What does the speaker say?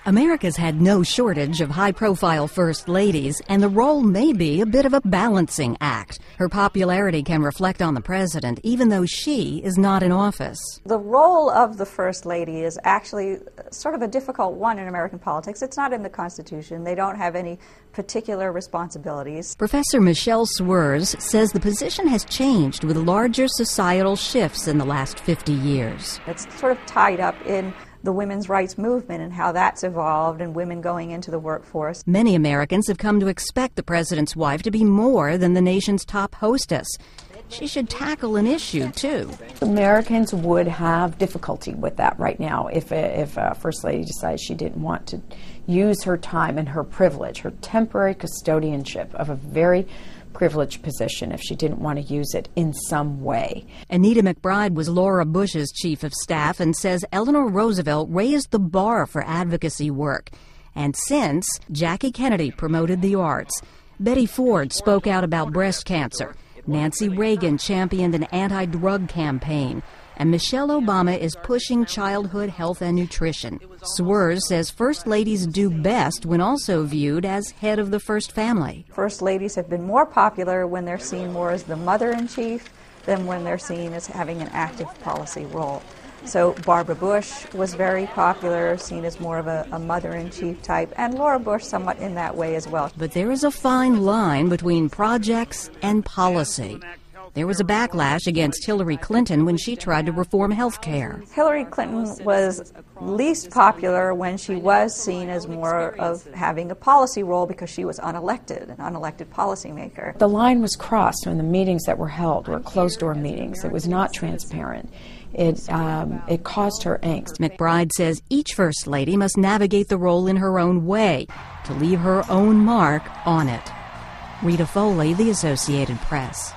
America's had no shortage of high-profile first ladies, and the role may be a bit of a balancing act. Her popularity can reflect on the president, even though she is not in office. The role of the first lady is actually sort of a difficult one in American politics. It's not in the Constitution. They don't have any particular responsibilities. Professor Michelle Swerz says the position has changed with larger societal shifts in the last 50 years. It's sort of tied up in the women's rights movement and how that's evolved and women going into the workforce. Many Americans have come to expect the president's wife to be more than the nation's top hostess. She should tackle an issue, too. Americans would have difficulty with that right now if a First Lady decides she didn't want to use her time and her privilege, her temporary custodianship of a very privileged position, if she didn't want to use it in some way. Anita McBride was Laura Bush's chief of staff and says Eleanor Roosevelt raised the bar for advocacy work. And since, Jackie Kennedy promoted the arts. Betty Ford spoke out about breast cancer. Nancy Reagan championed an anti-drug campaign. And Michelle Obama is pushing childhood health and nutrition. Swerz says first ladies do best when also viewed as head of the first family. First ladies have been more popular when they're seen more as the mother-in-chief than when they're seen as having an active policy role. So Barbara Bush was very popular, seen as more of a mother-in-chief type, and Laura Bush somewhat in that way as well. But there is a fine line between projects and policy. There was a backlash against Hillary Clinton when she tried to reform health care. Hillary Clinton was least popular when she was seen as more of having a policy role because she was unelected, an unelected policymaker. The line was crossed when the meetings that were held were closed-door meetings. It was not transparent. It caused her angst. McBride says each First Lady must navigate the role in her own way to leave her own mark on it. Rita Foley, The Associated Press.